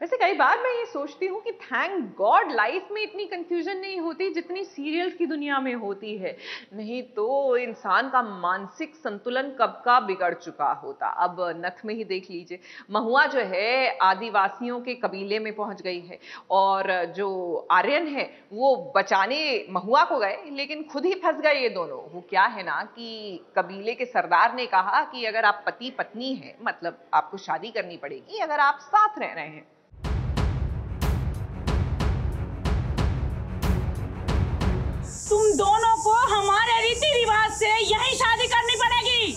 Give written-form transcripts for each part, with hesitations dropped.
वैसे कई बार मैं ये सोचती हूँ कि थैंक गॉड लाइफ में इतनी कंफ्यूजन नहीं होती जितनी सीरियल्स की दुनिया में होती है, नहीं तो इंसान का मानसिक संतुलन कब का बिगड़ चुका होता। अब नथ में ही देख लीजिए, महुआ जो है आदिवासियों के कबीले में पहुंच गई है और जो आर्यन है वो बचाने महुआ को गए लेकिन खुद ही फंस गए ये दोनों। वो क्या है ना कि कबीले के सरदार ने कहा कि अगर आप पति पत्नी हैं, मतलब आपको शादी करनी पड़ेगी अगर आप साथ रह रहे हैं। तुम दोनों को हमारे रीति रिवाज से यही शादी करनी पड़ेगी।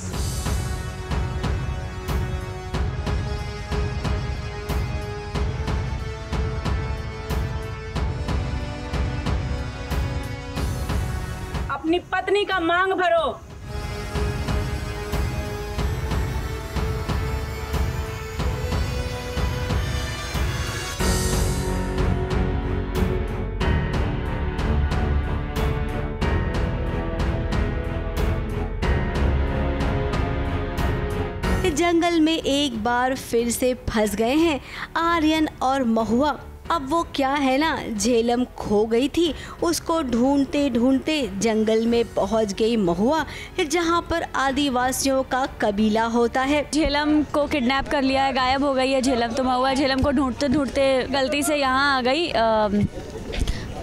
अपनी पत्नी का मांग भरो। जंगल में एक बार फिर से फंस गए हैं आर्यन और महुआ। अब वो क्या है ना, झेलम खो गई थी, उसको ढूंढते ढूंढते जंगल में पहुंच गई महुआ, जहां पर आदिवासियों का कबीला होता है। झेलम को किडनैप कर लिया है, गायब हो गई है झेलम। तो महुआ झेलम को ढूंढते ढूंढते गलती से यहाँ आ गई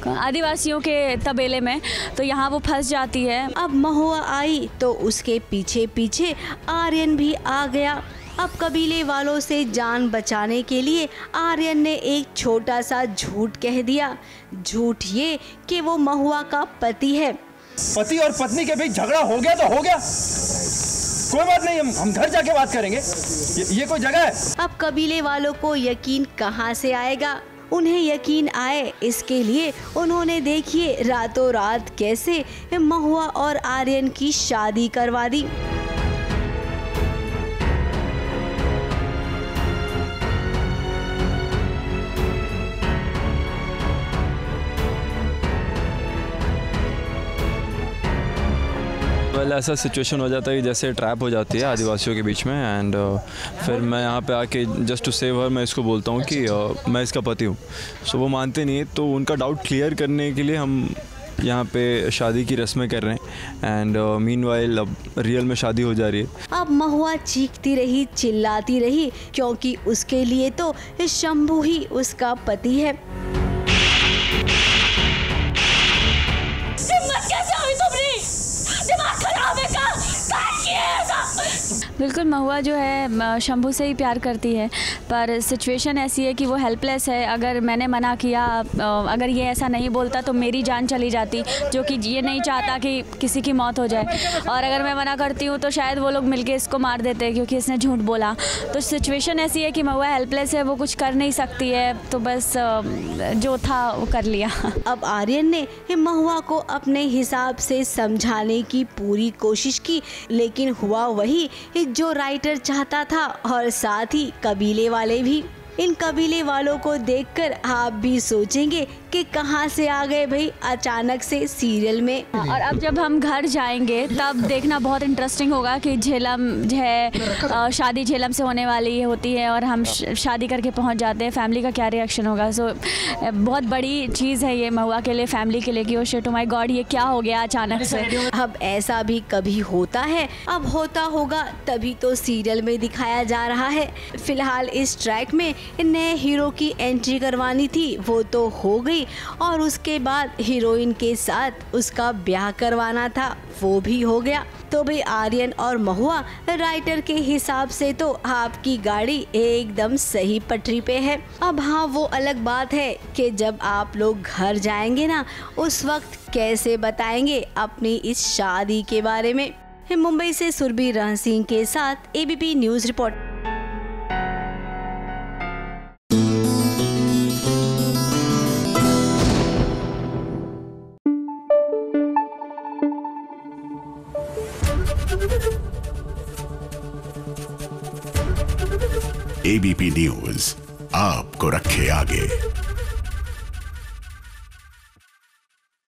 आदिवासियों के तबेले में, तो यहाँ वो फंस जाती है। अब महुआ आई तो उसके पीछे पीछे आर्यन भी आ गया। अब कबीले वालों से जान बचाने के लिए आर्यन ने एक छोटा सा झूठ कह दिया। झूठ ये कि वो महुआ का पति है। पति और पत्नी के बीच झगड़ा हो गया तो हो गया, कोई बात नहीं, हम घर जाके बात करेंगे। ये कोई जगह है? अब कबीले वालों को यकीन कहाँ से आएगा? उन्हें यकीन आए इसके लिए उन्होंने देखिए रातों रात कैसे महुआ और आर्यन की शादी करवा दी। ऐसा सिचुएशन हो जाता है कि जैसे ट्रैप हो जाती है आदिवासियों के बीच में, एंड फिर मैं यहाँ पे आके जस्ट टू सेव हर मैं इसको बोलता हूँ कि मैं इसका पति हूँ। सो वो मानते नहीं है, तो उनका डाउट क्लियर करने के लिए हम यहाँ पे शादी की रस्में कर रहे हैं। एंड मीनवाइल अब रियल में शादी हो जा रही है। अब महुआ चीखती रही, चिल्लाती रही, क्योंकि उसके लिए तो शंभू ही उसका पति है। बिल्कुल, महुआ जो है शंभू से ही प्यार करती है, पर सिचुएशन ऐसी है कि वो हेल्पलेस है। अगर मैंने मना किया, अगर ये ऐसा नहीं बोलता तो मेरी जान चली जाती, जो कि ये नहीं चाहता कि किसी की मौत हो जाए। और अगर मैं मना करती हूँ तो शायद वो लोग मिलके इसको मार देते क्योंकि इसने झूठ बोला। तो सिचुएशन ऐसी है कि महुआ हेल्पलेस है, वो कुछ कर नहीं सकती है, तो बस जो था वो कर लिया। अब आर्यन ने महुआ को अपने हिसाब से समझाने की पूरी कोशिश की, लेकिन हुआ वही जो राइटर चाहता था, और साथ ही कबीले वाले भी। इन कबीले वालों को देखकर आप भी सोचेंगे कि कहाँ से आ गए भाई अचानक से सीरियल में। और अब जब हम घर जाएंगे तब देखना बहुत इंटरेस्टिंग होगा कि झेलम जो है शादी झेलम से होने वाली होती है और हम शादी करके पहुंच जाते हैं, फैमिली का क्या रिएक्शन होगा। सो बहुत बड़ी चीज़ है ये महुआ के लिए, फैमिली के लिए कि oh shit, oh my God, ये क्या हो गया अचानक से। अब ऐसा भी कभी होता है, अब होता होगा तभी तो सीरियल में दिखाया जा रहा है। फिलहाल इस ट्रैक में नए हीरो की एंट्री करवानी थी, वो तो हो गई, और उसके बाद हीरोइन के साथ उसका ब्याह करवाना था, वो भी हो गया। तो भाई आर्यन और महुआ राइटर के हिसाब से तो आपकी गाड़ी एकदम सही पटरी पे है। अब हाँ, वो अलग बात है कि जब आप लोग घर जाएंगे ना, उस वक्त कैसे बताएंगे अपनी इस शादी के बारे में। मुंबई से सुरभि रहन सिंह के साथ ABP news report. ABP news आपको रखे आगे।